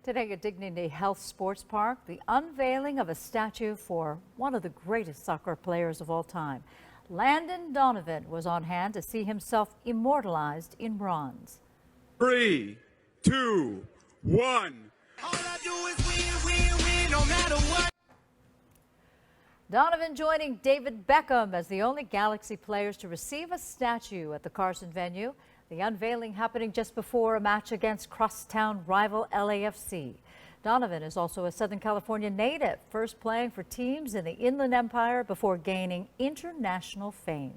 Today at Dignity Health Sports Park, the unveiling of a statue for one of the greatest soccer players of all time. Landon Donovan was on hand to see himself immortalized in bronze. 3, 2, 1. All I do is win, no matter what. Donovan joining David Beckham as the only Galaxy players to receive a statue at the Carson venue. The unveiling happening just before a match against crosstown rival LAFC. Donovan is also a Southern California native, first playing for teams in the Inland Empire before gaining international fame.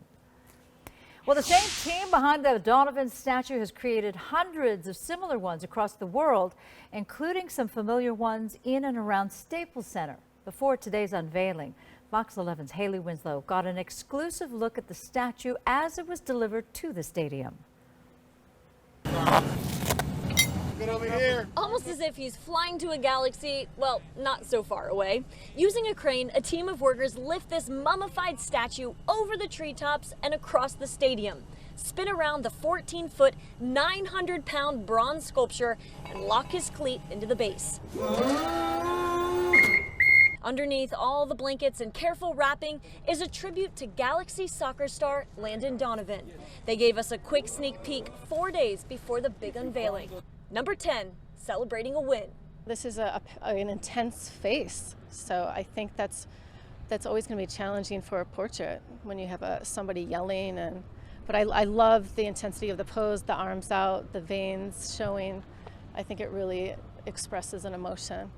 Well, the same team behind the Donovan statue has created hundreds of similar ones across the world, including some familiar ones in and around Staples Center. Before today's unveiling, Fox 11's Hailey Winslow got an exclusive look at the statue as it was delivered to the stadium. Get over here. Almost as if he's flying to a galaxy, well, not so far away. Using a crane, a team of workers lift this mummified statue over the treetops and across the stadium, spin around the 14-foot, 900-pound bronze sculpture, and lock his cleat into the base. Underneath all the blankets and careful wrapping is a tribute to Galaxy soccer star Landon Donovan. They gave us a quick sneak peek 4 days before the big unveiling. Number 10, celebrating a win. This is an intense face, so I think that's always going to be challenging for a portrait when you have somebody yelling. But I love the intensity of the pose, the arms out, the veins showing. I think it really expresses an emotion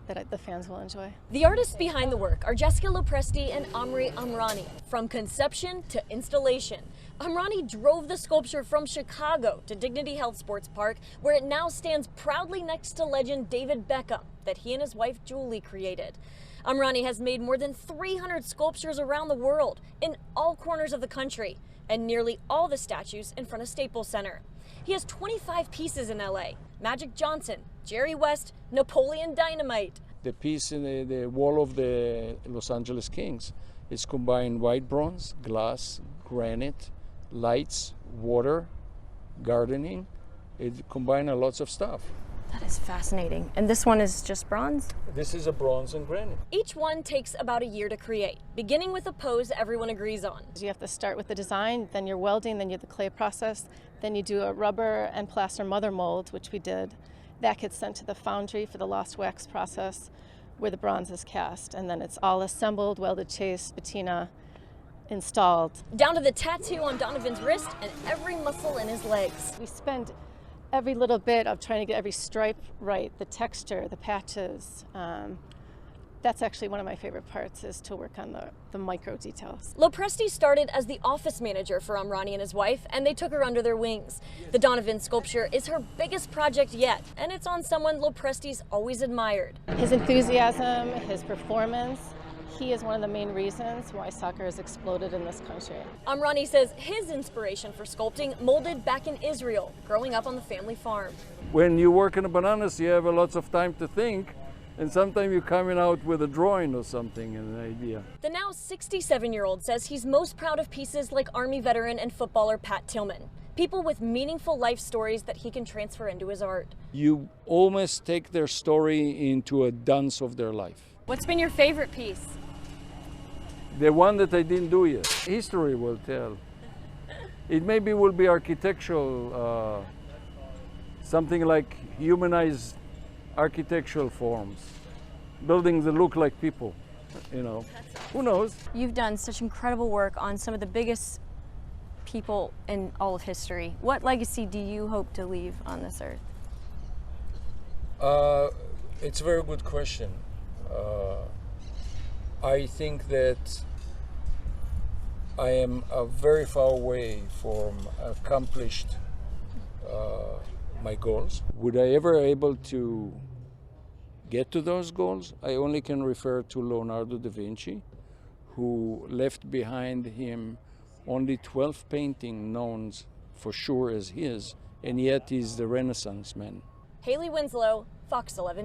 that the fans will enjoy. The artists behind the work are LoPresti and Amrany. From conception to installation, Amrany drove the sculpture from Chicago to Dignity Health Sports Park, where it now stands proudly next to legend David Beckham that he and his wife Julie created. Amrany has made more than 300 sculptures around the world in all corners of the country and nearly all the statues in front of Staples Center. He has 25 pieces in LA. Magic Johnson, Jerry West, Napoleon Dynamite. The piece in the wall of the Los Angeles Kings is combined white bronze, glass, granite, lights, water, gardening. It combines lots of stuff. That is fascinating. And this one is just bronze? This is a bronze and granite. Each one takes about a year to create, beginning with a pose everyone agrees on. You have to start with the design, then you're welding, then you have the clay process, then you do a rubber and plaster mother mold, which we did. That gets sent to the foundry for the lost wax process, where the bronze is cast, and then it's all assembled, welded, chased, patina, installed. Down to the tattoo on Donovan's wrist and every muscle in his legs. We spend every little bit of trying to get every stripe right, the texture, the patches. That's actually one of my favorite parts, is to work on the micro details. LoPresti started as the office manager for Amrany and his wife, and they took her under their wings. The Donovan sculpture is her biggest project yet, and it's on someone LoPresti's always admired. His enthusiasm, his performance, he is one of the main reasons why soccer has exploded in this country. Amrany says his inspiration for sculpting molded back in Israel, growing up on the family farm. When you work in a bananas, you have lots of time to think, and sometimes you're coming out with a drawing or something, an idea. The now 67-year-old says he's most proud of pieces like Army veteran and footballer Pat Tillman. People with meaningful life stories that he can transfer into his art. You almost take their story into a dance of their life. What's been your favorite piece? The one that I didn't do yet. History will tell. It maybe will be architectural, something like humanized architectural forms, buildings that look like people, you know. Who knows? You've done such incredible work on some of the biggest people in all of history. What legacy do you hope to leave on this earth? It's a very good question. I think that I am very far away from accomplished my goals. Would I ever able to get to those goals? I only can refer to Leonardo da Vinci, who left behind him only 12 paintings known for sure as his, and yet he's the Renaissance man. Hailey Winslow, Fox 11.